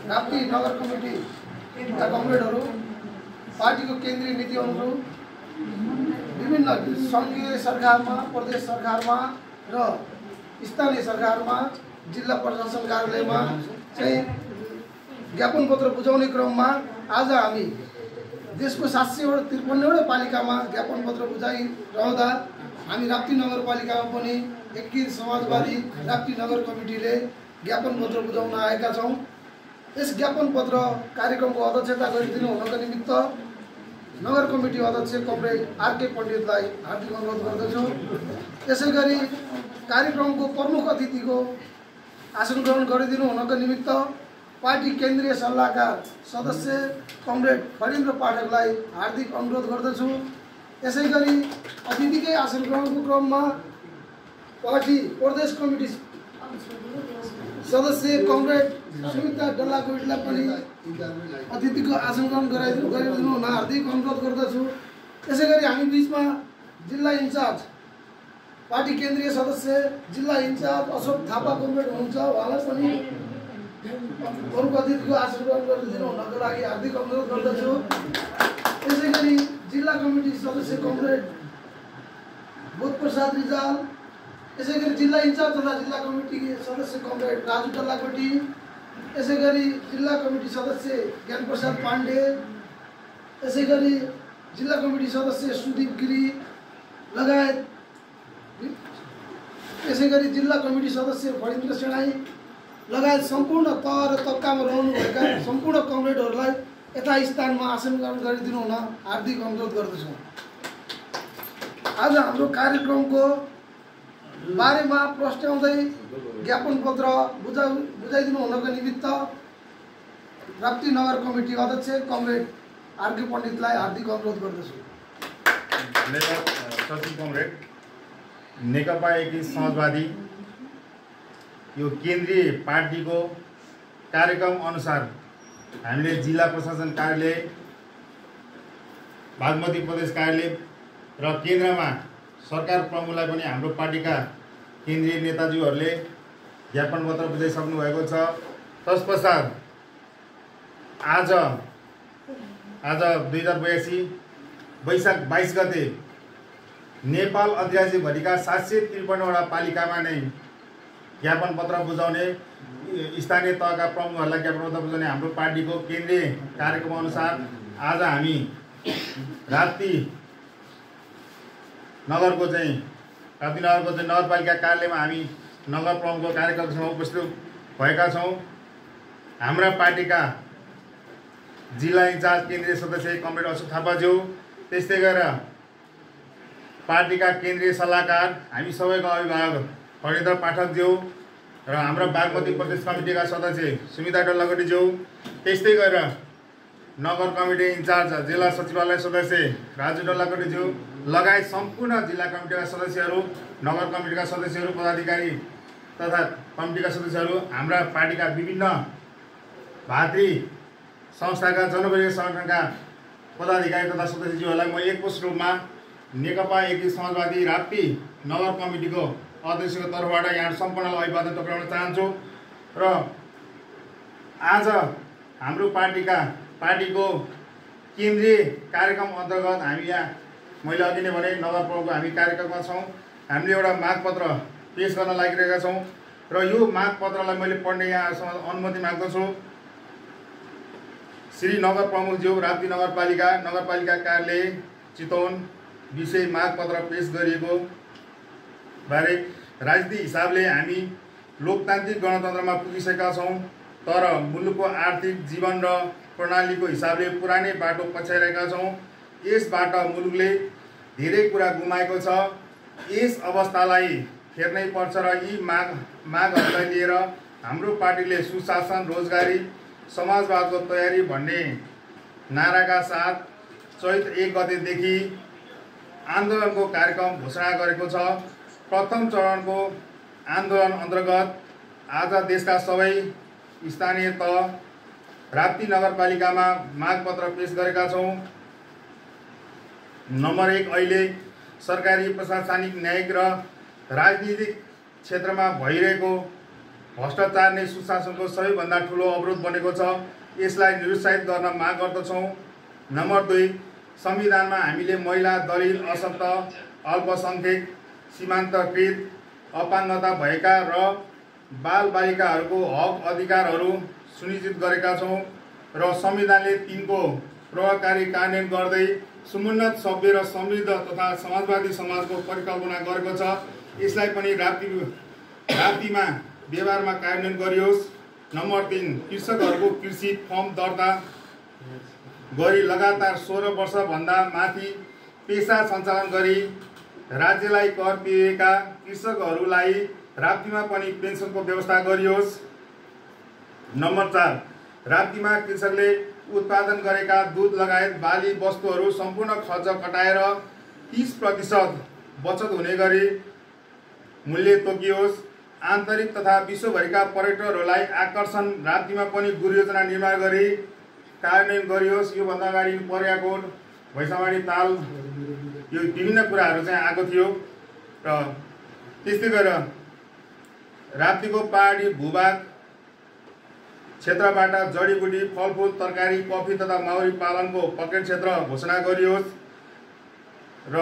राप्ती नगर कमिटीका कमरेडहरू पार्टीको केन्द्रीय नीति अनुरूप विभिन्न सङ्घीय सरकारमा, प्रदेश सरकारमा र स्थानीय सरकारमा, जिल्ला प्रशासन कार्यालयमा चाहिँ ज्ञापन पत्र बुझाउने क्रममा आज हामी देशको 753वटा पालिकामा ज्ञापन पत्र बुझाइरहँदा हामी राप्ती नगरपालिकामा पनि एकीकृत समाजवादी राप्ती नगर कमिटीले ज्ञापन पत्र बुझाउन आएका छौँ। यस ज्ञापन पत्र कार्यक्रमको अध्यक्षता गरिदिनु हुनका निमित्त नगर कमिटी अध्यक्ष कमरेड आरके पण्डितलाई हार्दिक अनुरोध गर्दछु। त्यसै गरी कार्यक्रमको प्रमुख अतिथिको आसन ग्रहण गरिदिनु हुनका निमित्त पार्टी केन्द्रीय सल्लाहकार सदस्य कमरेड फणीन्द्र पाठकलाई हार्दिक अनुरोध गर्दछु। यसै गरी अतिथिकै आसन ग्रहणको क्रममा पार्टी प्रदेश कमिटी सदस्य कमरेड सुमिता डल्लाकोइटलाई पनि अतिथिको आसन ग्रहण गरिदिनु हुन हार्दिक अनुरोध गर्दछु। त्यसै गरी हामी बिचमा जिल्ला इन्चार्ज पार्टी केन्द्रीय सदस्य जिल्ला इन्चार्ज अशोक थापा कमरेड हुनुहुन्छ, उहाँलाई पनि प्रमुख अतिथिको आसन ग्रहण गरिदिनु हुनको लागि हार्दिक अनुरोध गर्दछु। त्यसै गरी जिल्ला कमिटी सदस्य कमरेड बोधप्रसाद रिजाल, यसै गरी जिल्ला इन्चार्ज तथा जिल्ला कमिटी सदस्य कमरेड राजु डल्लाकोटी, यसै गरी जिल्ला कमिटी सदस्य ज्ञानप्रसाद पाण्डे, यसै गरी जिल्ला कमिटी सदस्य सुदीप गिरी लगायत, यसै गरी जिल्ला कमिटी सदस्य फणीन्द्र सेनाई लगायत सम्पूर्ण तह र तबकामा रहनुभएका सम्पूर्ण कमरेडहरूलाई यथास्थानमा आसन ग्रहण गरिदिनु हुन हार्दिक अनुरोध गर्दछौँ। आज हाम्रो कार्यक्रमको बारेमा प्रस्ट्याउँदै ज्ञापन पत्र बुझाइदिनु हुनको निमित्त राप्ती नगर कमिटी अध्यक्ष कमरेड आरके पण्डितलाई हार्दिक अनुरोध गर्दछु। सचिव कमरेड नेकपा एकीकृत समाजवादी यो केन्द्रीय पार्टीको कार्यक्रम अनुसार हामीले जिल्ला प्रशासन कार्यालय, बागमती प्रदेश कार्यालय र केन्द्रमा सरकार प्रमुखलाई पनि हाम्रो पार्टीका केन्द्रीय नेताज्यूहरूले ज्ञापन पत्र बुझाइसक्नु भएको छ। तत्पश्चात आज 2082 वैशाख 22 गते नेपाल अधिराज्यभरिका 753वटा पालिकामा नै ज्ञापन पत्र बुझाउने, स्थानीय तहका प्रमुखहरूलाई ज्ञापन पत्र बुझाउने हाम्रो पार्टीको केन्द्रीय कार्यक्रम अनुसार आज हामी राप्ती नगरको चाहिँ नगरपालिका कार्यालयमा हामी नगर प्रमुखको कार्यक्रमसँग उपस्थित भएका छौँ। हाम्रा पार्टीका जिल्ला इन्चार्ज केन्द्रीय सदस्य कमरेड अशोक थापाज्यू, त्यस्तै गरेर पार्टीका केन्द्रीय सल्लाहकार हामी सबैको अभिभावक फणीन्द्र पाठकज्यू र हाम्रो बागमती प्रदेश कमिटीका सदस्य सुमिता डल्लाकोटीज्यू, त्यस्तै गरेर नगर कमिटी इन्चार्ज जिल्ला सचिवालय सदस्य राजु डल्लाकोटीज्यू लगायत सम्पूर्ण जिल्ला कमिटीका सदस्यहरू, नगर कमिटीका सदस्यहरू, पदाधिकारी तथा कमिटीका सदस्यहरू, हाम्रा पार्टीका विभिन्न भातृ संस्थाका जनप्रिय सङ्गठनका पदाधिकारी तथा सदस्यज्यूहरूलाई म एकमुष्ट रूपमा नेकपा एकीकृत समाजवादी राप्ती नगर कमिटीको अध्यक्षको तर्फबाट यहाँ सम्पूर्णलाई अभिवादन टक्राउन चाहन्छु। र आज हाम्रो पार्टीको केन्द्रीय कार्यक्रम अन्तर्गत हामी यहाँ मैले अघि नै भने नगर प्रमुखको हामी कार्यक्रममा छौँ। हामीले एउटा मागपत्र पेश गर्न लागिरहेका छौँ र यो मागपत्रलाई मैले पढ्ने यहाँसँग अनुमति माग्दछु। श्री नगर प्रमुखज्यू, राप्ती नगरपालिका कार्यालय चितवन विषय मागपत्र पेश गरिएको बारे राजनीतिक हिसाबले हामी लोकतान्त्रिक गणतन्त्रमा पुगिसकेका छौँ, तर मुलुकको आर्थिक जीवन र प्रणालीको हिसाबले पुरानै बाटो पछ्याइरहेका छौँ। यसबाट मुलुकले धेरै कुरा गुमाएको छ। यस अवस्थालाई फेर्नै पर्छ र यी मागहरूलाई लिएर हाम्रो पार्टीले सुशासन, रोजगारी, समाजवादको तयारी भन्ने नाराका साथ चैत्र 1 गतेदेखि आन्दोलनको कार्यक्रम घोषणा गरेको छ। प्रथम चरणको आन्दोलन अन्तर्गत आज देशका सबै स्थानीय तह राप्ती नगरपालिकामा मागपत्र पेश गरेका छौँ। नम्बर 1, अहिले सरकारी, प्रशासनिक, न्यायिक र राजनीतिक क्षेत्रमा भइरहेको भ्रष्टाचार नै सुशासनको सबैभन्दा ठुलो अवरोध बनेको छ। यसलाई निरुत्साहित गर्न माग गर्दछौँ। नम्बर 2, संविधानमा हामीले महिला, दलित, अशक्त, अल्पसङ्ख्यक, सीमान्तकृत, अपाङ्गता भएका र बालबालिकाहरूको हक अधिकारहरू सुनिश्चित गरेका छौँ र संविधानले तिनको प्रभावकारी कार्यान्वयन गर्दै समुन्नत, सभ्य र समृद्ध तथा समाजवादी समाजको परिकल्पना गरेको छ। यसलाई पनि राप्तीमा व्यवहारमा कार्यान्वयन गरियोस्। नम्बर 3, कृषकहरूको कृषि फर्म दर्ता गरी लगातार 16 वर्षभन्दा माथि पेसा सञ्चालन गरी राज्यलाई कर तिरेका कृषकहरूलाई राप्तीमा पनि पेन्सनको व्यवस्था गरियोस्। नम्बर 4, राप्तीमा कृषकले उत्पादन गरेका दूध लगायत बाली वस्तुहरू सम्पूर्ण खर्च कटाएर 30% बचत हुने गरी मूल्य तोकियोस्। आन्तरिक तथा विश्वभरिका पर्यटकहरूलाई आकर्षण राप्तीमा पनि गुरुयोजना निर्माण गरी कार्यान्वयन गरियोस्। योभन्दा अगाडि पर्याकोट, भैँसामाडी ताल, यो विभिन्न कुराहरू चाहिँ आएको थियो र त्यस्तै गरेर राप्तीको पहाडी भूभाग क्षेत्रबाट जडीबुटी, फलफुल, तरकारी, कफी तथा माउरी पालनको पकेट क्षेत्र घोषणा गरियोस् र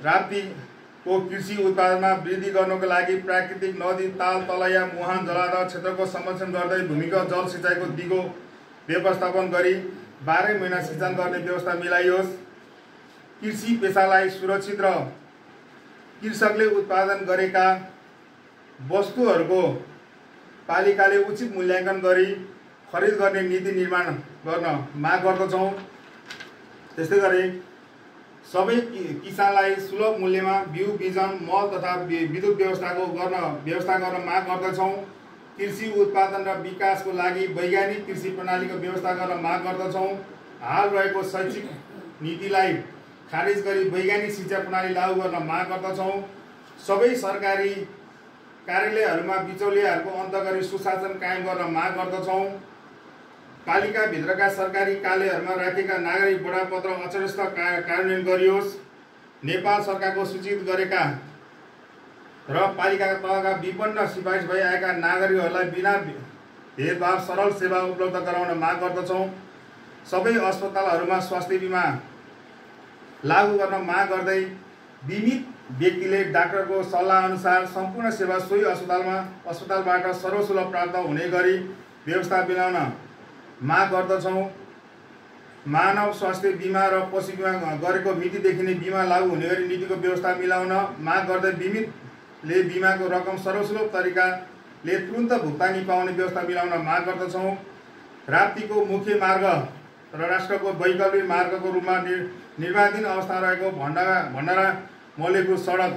राप्तीको कृषि उत्पादनमा वृद्धि गर्नको लागि प्राकृतिक नदी, ताल, तलैया, मुहान, जलाधार क्षेत्रको संरक्षण गर्दै भूमिगत जल सिँचाइको दिगो व्यवस्थापन गरी 12 महिना सिँचाइ गर्ने व्यवस्था मिलाइयोस्। कृषि पेसालाई सुरक्षित र कृषकले उत्पादन गरेका वस्तुहरूको पालिकाले उचित मूल्याङ्कन गरी खरिद गर्ने नीति निर्माण गर्न माग गर्दछौँ। त्यस्तै गरी सबै किसानलाई सुलभ मूल्यमा बिउ, बिजन, मल तथा विद्युत व्यवस्था गर्न माग गर्दछौँ। कृषि उत्पादन र विकासको लागि वैज्ञानिक कृषि प्रणालीको व्यवस्था गर्न माग गर्दछौँ। हाल रहेको शैक्षिक नीतिलाई खारेज गरी वैज्ञानिक शिक्षा प्रणाली लागू गर्न माग गर्दछौँ। सबै सरकारी कार्यालयहरूमा बिचौलियाहरूको अन्त गरी सुशासन कायम गर्न माग गर्दछौँ। पालिकाभित्रका सरकारी कार्यालयहरूमा राखेका नागरिक बडापत्र अचरस्थ कार्यान्वयन गरियोस्। नेपाल सरकारको सूचित गरेका र पालिकाका तहका विपन्न सिफारिस भई आएका नागरिकहरूलाई बिना भेदभाव सरल सेवा उपलब्ध गराउन माग गर्दछौँ। सबै अस्पतालहरूमा स्वास्थ्य बिमा लागू गर्न माग गर्दै बीमित व्यक्तिले डाक्टरको सल्लाह अनुसार सम्पूर्ण सेवा सोही अस्पतालबाट सर्वसुलभ प्राप्त हुने गरी व्यवस्था मिलाउन माग गर्दछौँ। मानव स्वास्थ्य बिमा र पशु बिमा गरेको मितिदेखि नै बिमा लागू हुने गरी नीतिको व्यवस्था मिलाउन माग गर्दै बीमितले बिमाको रकम सर्वसुलभ तरिकाले तुरन्त भुक्तानी पाउने व्यवस्था मिलाउन माग गर्दछौँ। राप्तीको मुख्य मार्ग र राष्ट्रको वैकल्पिक मार्गको रूपमा निर्माणाधीन अवस्था रहेको भण्डारा मलेखु सडक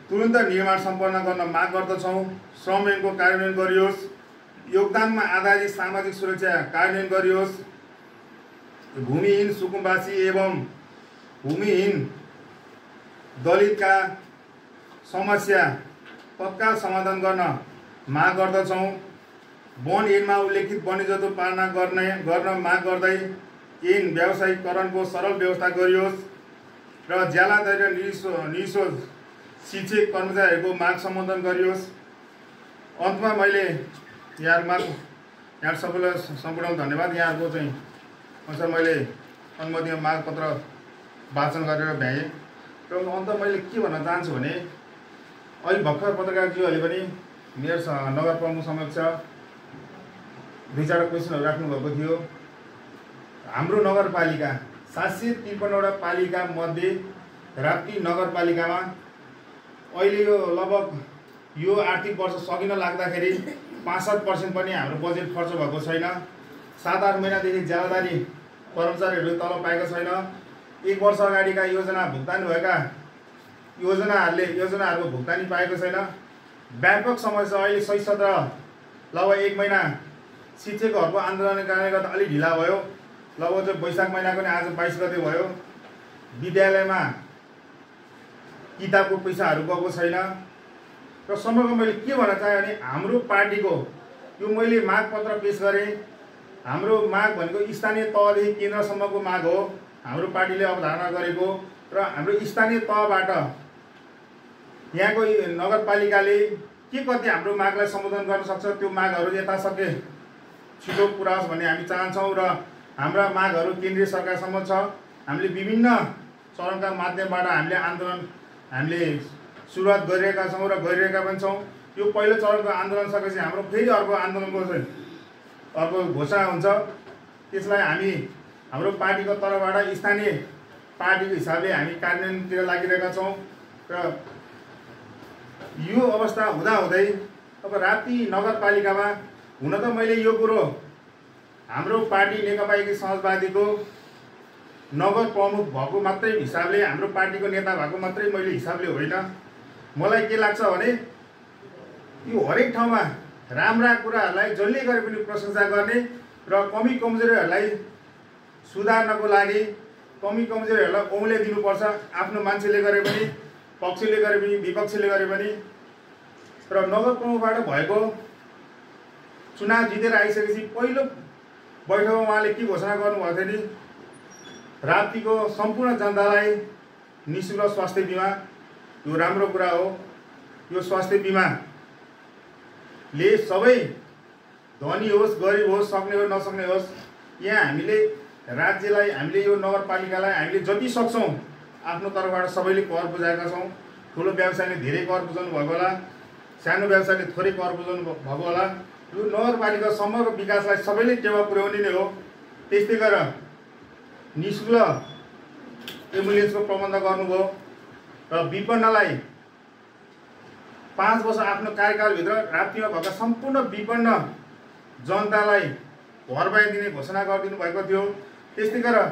तुरन्त निर्माण सम्पन्न गर्न माग गर्दछौँ। श्रम ऐनको कार्यान्वयन गरियोस्। योगदानमा आधारित सामाजिक सुरक्षा कार्यान्वयन गरियोस्। भूमिहीन सुकुम्बासी एवं भूमिहीन दलितका समस्या तत्काल समाधान गर्न माग गर्दछौँ। वन ऐनमा उल्लेखित वन्यजन्तु पालना गर्न माग गर्दै ऐन व्यावसायिकरणको सरल व्यवस्था गरियोस् र ज्यालादारी र निःशोध शिक्षक कर्मचारीहरूको माग सम्बोधन गरियोस्। अन्तमा मैले यहाँ सबैलाई सम्पूर्ण धन्यवाद। यहाँहरूको चाहिँ अनुसार मैले अनुमतिमा मागपत्र वाचन गरेर भ्याएँ र अन्त मैले के भन्न चाहन्छु भने अहिले भर्खर पत्रकारज्यूहरूले पनि मेयर नगर प्रमुख समक्ष 2-4 क्वेसनहरू राख्नुभएको थियो। हाम्रो नगरपालिका 753वटा पालिका मध्ये राप्ती नगरपालिकामा अहिले यो लगभग यो आर्थिक वर्ष सकिन लाग्दाखेरि 65% पनि हाम्रो बजेट खर्च भएको छैन। 7-8 महिनादेखि ज्यादादारी कर्मचारीहरूले तलब पाएको छैन। 1 वर्ष अगाडिका योजना भुक्तानी भएका योजनाहरूको भुक्तानी पाएको छैन। व्यापक समस्या अहिले 16-17 लगभग 1 महिना शिक्षकहरूको आन्दोलनले कारणले गर्दा अलि ढिला भयो। लगभग चाहिँ वैशाख महिनाको नै आज 22 गते भयो। विद्यालयमा किताबको पैसाहरू गएको छैन र समग्रमा मैले के भन्न चाहेँ भने हाम्रो पार्टीको यो मैले मागपत्र पेश गरेँ। हाम्रो माग भनेको स्थानीय तहदेखि केन्द्रसम्मको माग हो। हाम्रो पार्टीले अवधारणा गरेको र हाम्रो स्थानीय तहबाट यहाँको नगरपालिकाले के कति हाम्रो मागलाई सम्बोधन गर्न सक्छ त्यो मागहरू यथाशक्य छिटो पुरा होस् भन्ने हामी चाहन्छौँ र हाम्रा मागहरू केन्द्रीय सरकारसम्म छ। हामीले विभिन्न चरणका माध्यमबाट हामीले सुरुवात गरिरहेका छौँ र गरिरहेका पनि छौँ। यो पहिलो चरणको आन्दोलन सकेपछि हाम्रो फेरि अर्को आन्दोलनको अर्को घोषणा हुन्छ। त्यसलाई हामी हाम्रो पार्टीको तर्फबाट स्थानीय पार्टीको हिसाबले हामी कार्यान्वयनतिर लागिरहेका छौँ र यो अवस्था हुँदाहुँदै अब राप्ती नगरपालिकामा हुन त मैले यो कुरो हाम्रो पार्टी नेकपा एकीकृत समाजवादीको नगर प्रमुख भएको मात्रै हिसाबले हाम्रो पार्टीको नेता भएको मात्रै मैले हिसाबले होइन। मलाई के लाग्छ भने यो हरेक ठाउँमा राम्रा कुराहरूलाई जसले गरे पनि प्रशंसा गर्ने र कमी कमजोरीहरूलाई सुधार्नको लागि कमी कमजोरीहरूलाई औँले दिनुपर्छ। आफ्नो मान्छेले गरे पनि, पक्षले गरे पनि, विपक्षले गरे पनि। र नगर प्रमुखबाट भएको चुनाव जितेर आइसकेपछि पहिलो बैठकमा उहाँले के घोषणा गर्नुभएको थियो नि, राप्तीको सम्पूर्ण जनतालाई निःशुल्क स्वास्थ्य बिमा, यो राम्रो कुरा हो। यो स्वास्थ्य बिमाले सबै धनी होस्, गरिब होस्, सक्ने होस्, नसक्ने होस्, यहाँ हामीले राज्यलाई, हामीले यो नगरपालिकालाई हामीले जति सक्छौँ आफ्नो तर्फबाट सबैले कर बुझाएका छौँ। ठुलो व्यवसायले धेरै कर बुझाउनु भएको होला, सानो व्यवसायले थोरै कर बुझाउनु भएको होला। यो नगरपालिका समग्र विकासलाई सबैले टेवा पुर्याउने नै हो। त्यस्तै गरेर निःशुल्क एम्बुलेन्सको प्रबन्ध गर्नुभयो र विपन्नलाई 5 वर्ष आफ्नो कार्यकालभित्र राप्तीमा भएका सम्पूर्ण विपन्न जनतालाई घर बाहिर दिने घोषणा गरिदिनु भएको थियो। त्यस्तै गरेर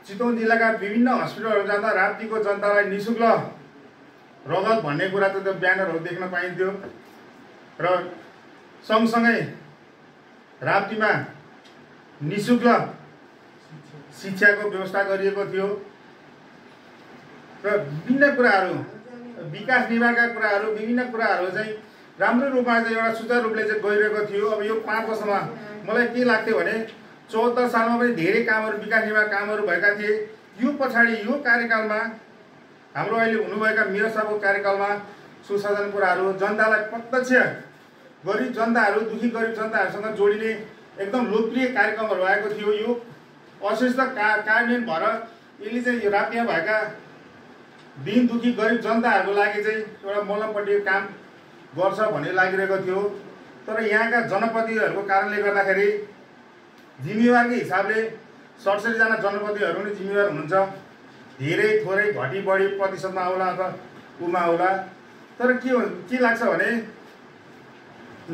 चितवन जिल्लाका विभिन्न हस्पिटलहरू जाँदा राप्तीको जनतालाई निःशुल्क रगत भन्ने कुरा त त्यो ब्यानरहरू देख्न पाइन्थ्यो। र सँगसँगै राप्तीमा निःशुल्क शिक्षाको व्यवस्था गरिएको थियो र विभिन्न कुराहरू, विकास निर्माणका कुराहरू, विभिन्न कुराहरू चाहिँ राम्रो रूपमा चाहिँ एउटा सुचारू रूपले चाहिँ गइरहेको थियो। अब यो 5 वर्षमा मलाई के लाग्थ्यो भने 74 सालमा पनि धेरै कामहरू, विकास निर्माण कामहरू भएका थिए। यो पछाडि यो कार्यकालमा हाम्रो अहिले हुनुभएका मेयर साहबको कार्यकालमा सुशासन कुराहरू, जनतालाई प्रत्यक्ष गरिब जनताहरू, दुखी गरिब जनताहरूसँग जोडिने एकदम लोकप्रिय कार्यक्रमहरू आएको थियो। यो अशेष कार्यान्वयन भएर यसले चाहिँ यो राप्तीमा भएका दिन दुखी गरिब जनताहरूको लागि चाहिँ एउटा मलमपट्टिको काम गर्छ भन्ने लागिरहेको थियो। तर यहाँका जनप्रतिनिधिहरूको कारणले गर्दाखेरि जिम्मेवारकै हिसाबले 67 जना जनप्रतिनिधिहरू नै जिम्मेवार हुनुहुन्छ। धेरै थोरै घटी बढी प्रतिशतमा आउला अथवा उमा आउला। तर के लाग्छ भने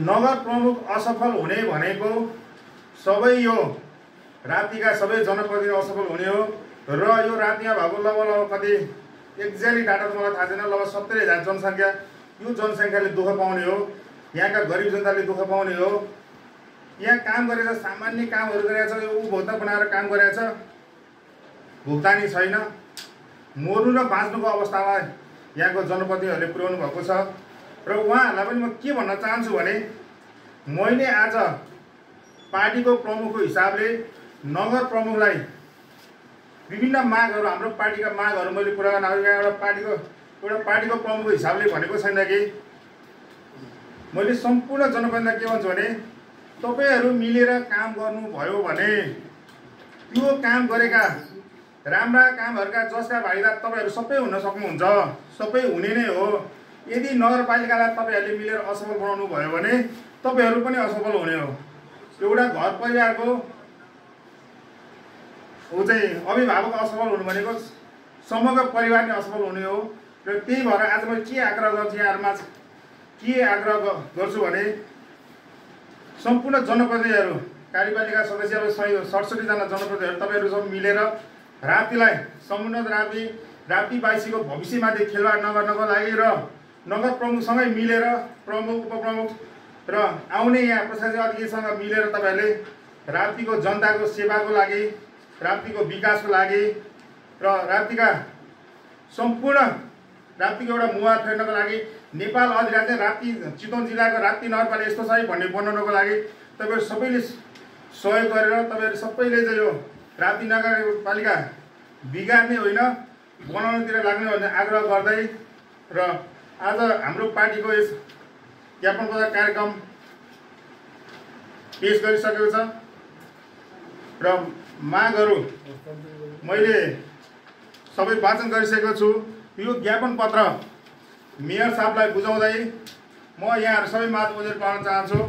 नगर प्रमुख असफल हुने भनेको सबै यो राप्तीका सबै जनप्रतिनिधि असफल हुने हो। र यो राप्तीमा भएको लगभग कति एक्ज्याक्टली डाटा त मलाई थाहा छैन, लगभग 70,000 जनसङ्ख्या, यो जनसङ्ख्याले दुःख पाउने हो। यहाँका गरिब जनताले दुःख पाउने हो। यहाँ काम गरेछ, सामान्य कामहरू गरेछ, यो उपभोक्ता बनाएर काम गरेछ, भुक्तानी छैन। मर्नु र बाँच्नुको अवस्थामा यहाँको जनप्रतिनिधिहरूले पुर्याउनु भएको छ। र उहाँहरूलाई पनि म के भन्न चाहन्छु भने मैले आज पार्टीको प्रमुखको हिसाबले नगर प्रमुखलाई विभिन्न मागहरू, हाम्रो पार्टीका मागहरू मैले पुरा गर्न एउटा पार्टीको प्रमुखको हिसाबले भनेको छैन कि मैले सम्पूर्ण जनप्रतिनिधिलाई के भन्छु भने तपाईहरू मिलेर काम गर्नुभयो भने त्यो काम गरेका राम्रा कामहरूका जसका भागीदार तपाईहरू सबै हुन सक्नुहुन्छ, सबै हुने नै हो। यदि नगरपालिकालाई तपाईहरूले मिलेर असफल बनाउनु भयो भने तपाईहरू पनि असफल हुने हो। एउटा घर परिवारको चाहिँ अभिभावक असफल हुनु भनेको समग्र परिवार नै असफल हुने हो। र त्यही भएर आज मैले के आग्रह गर्छु, यहाँहरूमा के आग्रह गर्छु भने सम्पूर्ण जनप्रतिनिधिहरू, कार्यपालिका सदस्य 67 जना जनप्रतिनिधिहरू तपाईहरू सब मिलेर राप्तीलाई समुन्नत राप्तीवासीको भविष्यमाथि खेलवाड नगर्नको लागि र नगर प्रमुखसँगै मिलेर प्रमुख, उपप्रमुख र आउने यहाँ प्रशासनिक अधिकारीसँग मिलेर तपाईहरूले राप्तीको जनताको सेवाको लागि, राप्तीको विकासको लागि र राप्तीका सम्पूर्ण राप्तीको एउटा मुहार फेर्नको लागि नेपाल अधिराज्य राप्ती चितवन जिल्लाको राप्ती नगरपालिका यस्तो छ भन्ने बनाउनको लागि तपाईहरू सबैले सहयोग गरेर तपाईहरू सबैले चाहिँ यो राप्ती नगरपालिका बिगार्ने होइन बनाउनतिर लाग्ने भन्ने आग्रह गर्दै र आज हाम्रो पार्टीको यस ज्ञापन पत्र कार्यक्रम पेश गरिसकेको छ र मागहरू मैले सबै वाचन गरिसकेको छु। यो ज्ञापन पत्र मेयर साहबलाई बुझाउँदै म यहाँहरू सबै माझ बुझेर पाउन चाहन्छु।